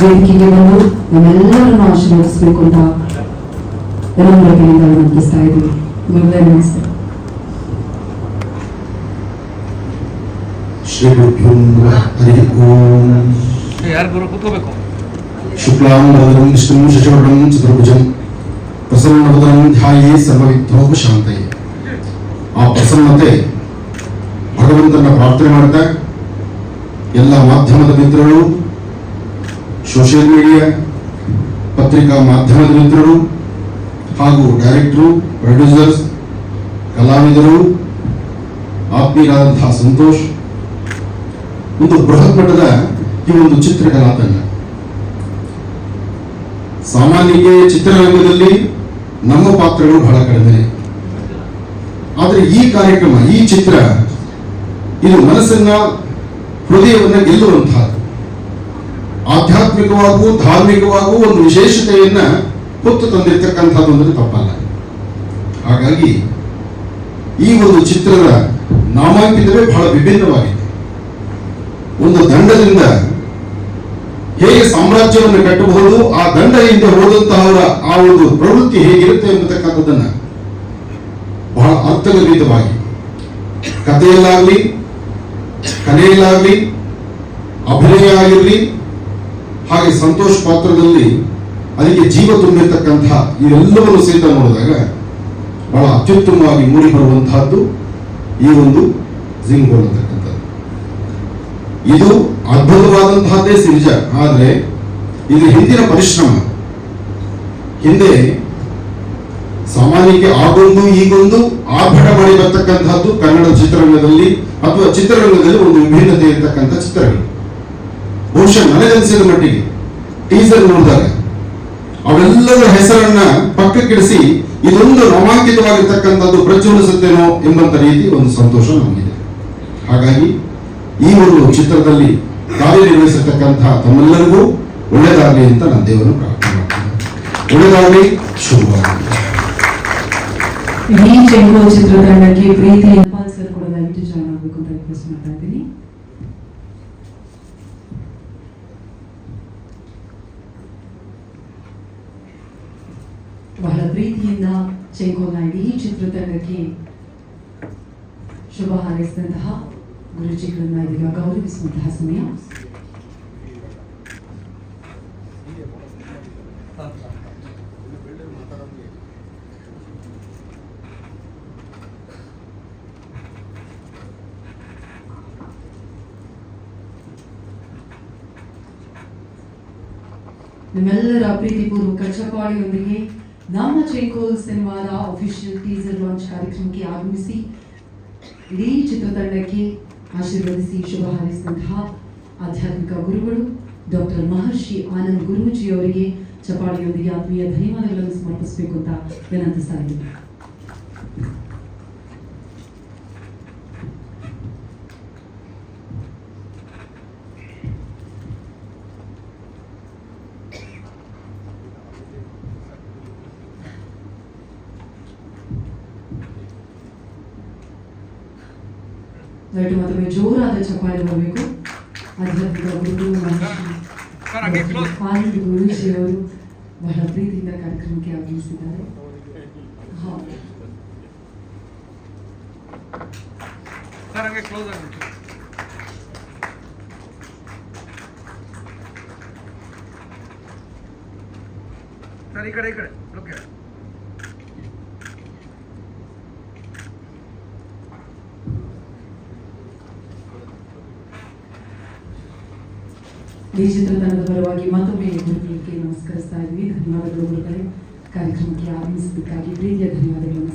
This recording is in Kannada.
ವೇದಿಕೆಗೆ ಬಂದು ನಮ್ಮೆಲ್ಲರನ್ನು ಆಶೀರ್ವದಿಸಬೇಕು ಅಂತ ವಿನಮ್ರತೆಯಿಂದ ವಿನಂತಿಸ್ತಾ ಇದ್ದೀವಿ. ಗುರುಗಳೇ ನಮಸ್ತೆ. ಶ್ರೀ ಗುರುಭ್ಯೋ ನಮಃ. ಹರಿ ಓಂ. ಯಾರು ಗುರು ಕೂತ್ಕೋಬೇಕು. ಶುಕ್ಲಾಂಬರಧರಂ ವಿಷ್ಣುಂ ಶಶಿವರ್ಣಂ ಚತುರ್ಭುಜಂ ಪ್ರಸನ್ನವದನಂ ಧ್ಯಾಯೇ ಸರ್ವವಿಘ್ನೋಪಶಾಂತಯೇ. ಆ ಪ್ರಸನ್ನತೆ ಭಗವಂತನ ಪ್ರಾರ್ಥನೆ ಮಾಡ್ತಾ ಎಲ್ಲ ಮಾಧ್ಯಮದ ಮಿತ್ರರು, ಸೋಷಿಯಲ್ ಮೀಡಿಯಾ, ಪತ್ರಿಕಾ ಮಾಧ್ಯಮದ ಮಿತ್ರರು ಹಾಗೂ ಡೈರೆಕ್ಟರು, ಪ್ರೊಡ್ಯೂಸರ್ಸ್, ಕಲಾವಿದರು, ಆತ್ಮೀಯರಾದಂತಹ ಸಂತೋಷ್, ಒಂದು ಬೃಹತ್ ಮಟ್ಟದ ಈ ಒಂದು ಚಿತ್ರಕಲಾ ತಂಡ. ಸಾಮಾನ್ಯಕ್ಕೆ ಚಿತ್ರರಂಗದಲ್ಲಿ ನಮ್ಮ ಪಾತ್ರಗಳು ಬಹಳ ಕಡಿಮೆ, ಆದರೆ ಈ ಕಾರ್ಯಕ್ರಮ, ಈ ಚಿತ್ರ ಇದು ಮನಸ್ಸನ್ನ, ಹೃದಯವನ್ನ ಗೆಲ್ಲುವಂತಹದ್ದು. ಆಧ್ಯಾತ್ಮಿಕವಾಗೂ ಧಾರ್ಮಿಕವಾಗೂ ಒಂದು ವಿಶೇಷತೆಯನ್ನ ಹೊತ್ತು ತಂದಿರ್ತಕ್ಕಂಥದ್ದು ಅಂದರೆ ತಪ್ಪಲ್ಲ. ಹಾಗಾಗಿ ಈ ಒಂದು ಚಿತ್ರದ ನಾಮಾಂಕಿತವೇ ಬಹಳ ವಿಭಿನ್ನವಾಗಿದೆ. ಒಂದು ದಂಡದಿಂದ ಹೇಗೆ ಸಾಮ್ರಾಜ್ಯವನ್ನು ಕಟ್ಟಬಹುದು, ಆ ದಂಡ ಹಿಂದೆ ಹೋದಂತಹವರ ಆ ಒಂದು ಪ್ರವೃತ್ತಿ ಹೇಗಿರುತ್ತೆ ಎಂಬತಕ್ಕಂಥದ್ದನ್ನ ಬಹಳ ಅರ್ಥಗರ್ಭಿತವಾಗಿ ಕಥೆಯಲ್ಲಾಗಲಿ, ಕಲೆಯಲ್ಲಾಗಲಿ, ಅಭಿನಯ ಆಗಿರಲಿ, ಹಾಗೆ ಸಂತೋಷ್ ಪಾತ್ರದಲ್ಲಿ ಅದಕ್ಕೆ ಜೀವ ತುಂಬಿರ್ತಕ್ಕಂತಹ ಇವೆಲ್ಲವನ್ನು ಸಹಿತ ನೋಡಿದಾಗ ಬಹಳ ಅತ್ಯುತ್ತಮವಾಗಿ ಮೂಡಿ ಬರುವಂತಹದ್ದು ಈ ಒಂದು ಜಿಂಗೋಲ್ ಅಂತಕ್ಕಂಥದ್ದು. ಇದು ಅದ್ಭುತವಾದಂತಹದ್ದೇ ಸಿರಿಜ. ಆದರೆ ಇದು ಹಿಂದಿನ ಪರಿಶ್ರಮ. ಹಿಂದೆ ಸಾಮಾನ್ಯಕ್ಕೆ ಆಗೊಂದು ಈಗೊಂದು ಆರ್ಭಟ ಮಾಡಿ ಬರ್ತಕ್ಕಂಥದ್ದು ಕನ್ನಡ ಚಿತ್ರರಂಗದಲ್ಲಿ ಅಥವಾ ಚಿತ್ರರಂಗದಲ್ಲಿ ಒಂದು ವಿಭಿನ್ನತೆ ಇರತಕ್ಕಂಥ ಚಿತ್ರಗಳು. ಬಹುಶಃ ನನಗನ್ಸಿದ ಮಟ್ಟಿಗೆ ಟೀಸರ್ ನೋಡಿದಾಗ ಅವೆಲ್ಲದರ ಹೆಸರನ್ನ ಪಕ್ಕಕ್ಕಿಡಿಸಿ ಇದೊಂದು ರೋಮಾಂಕಿತವಾಗಿರ್ತಕ್ಕಂಥದ್ದು ಪ್ರಜ್ವಲಿಸುತ್ತೇನೋ ಎಂಬಂತ ರೀತಿ ಒಂದು ಸಂತೋಷ ನಮಗಿದೆ. ಹಾಗಾಗಿ ಈ ಒಂದು ಚಿತ್ರದಲ್ಲಿ ಕಾರ್ಯನಿರ್ವಹಿಸತಕ್ಕಂತಹ ತಮ್ಮೆಲ್ಲರಿಗೂ ಒಳ್ಳೆಯದಾಗಲಿ ಅಂತ ನಾನು ದೇವರನ್ನು ಪ್ರಾರ್ಥನೆ ಮಾಡ್ತೀನಿ. ಒಳ್ಳೆಯದಾಗಲಿ, ಶುಭವಾಗಲಿ. ಈ ಚೆಂಗೋಲ್ ಚಿತ್ರತಂಡಕ್ಕೆ ಪ್ರೀತಿ ಸರ್ ಕೂಡ ದಯವಿಟ್ಟು ಜಾಯ್ನ್ ಆಗಬೇಕು ಅಂತ ರಿಕ್ವೆಸ್ಟ್ ಮಾಡ್ತಾ ಇದ್ದೀನಿ. ಬಹಳ ಪ್ರೀತಿಯಿಂದ ಚೆಂಗೋಲ್ನ ಇಡೀ ಚಿತ್ರತಂಡಕ್ಕೆ ಶುಭ ಹಾರೈಸಿದಂತಹ ಗುರುಜಿಗಳನ್ನ ಇದೀಗ ಗೌರವಿಸುವಂತಹ ಸಮಯ. ನಿಮ್ಮೆಲ್ಲರ ಪ್ರೀತಿಪೂರ್ವಕ ಚಪ್ಪಾಳೆಯೊಂದಿಗೆ ನಮ್ಮ ಚೆಂಗೋಲ್ ಸಿನಿಮಾದ ಅಫಿಷಿಯಲ್ ಟೀಸರ್ ಲಾಂಚ್ ಕಾರ್ಯಕ್ರಮಕ್ಕೆ ಆಗಮಿಸಿ ಇಡೀ ಚಿತ್ರತಂಡಕ್ಕೆ ಆಶೀರ್ವದಿಸಿ ಶುಭ ಹಾರೈಸಿದಂತಹ ಆಧ್ಯಾತ್ಮಿಕ ಗುರುಗಳು ಡಾಕ್ಟರ್ ಮಹರ್ಷಿ ಆನಂದ್ ಗುರೂಜಿ ಅವರಿಗೆ ಚಪ್ಪಾಳೆಯೊಂದಿಗೆ ಆತ್ಮೀಯ ಧನ್ಯವಾದಗಳನ್ನು ಸಮರ್ಪಿಸಬೇಕು ಅಂತ ವಿನಂತಿಸ್ತಾ ಇದ್ದೀನಿ. ದಯವಿಟ್ಟು ಮತ್ತೊಮ್ಮೆ ಜೋರಾದ ಚಪ್ಪಾಳೆ ಬರಬೇಕು. ಆಧ್ಯಾತ್ಮಿಕ ಗುರುಗಳು ಆನಂದ್ ಗುರೂಜಿ ಅವರು ಬಹಳ ಪ್ರೀತಿಯಿಂದ ಕಾರ್ಯಕ್ರಮಕ್ಕೆ ಆಗಮಿಸಿದ್ದಾರೆ. ಸರ್ ಈ ಕಡೆ ಓಕೆ. ಈ ಚಿತ್ರತಂಡದ ಪರವಾಗಿ ಮತ್ತೊಮ್ಮೆ ಗುರುಗಳಿಗೆ ನಮಸ್ಕರಿಸ್ತಾ ಇದ್ವಿ. ಧನ್ಯವಾದಗಳು ಗುರುಗಳೇ. ಕಾರ್ಯಕ್ರಮಕ್ಕೆ ಆಗಮಿಸಿದ್ದಕ್ಕಾಗಿ ಪ್ರೀತಿಯ ಧನ್ಯವಾದಗಳನ್ನು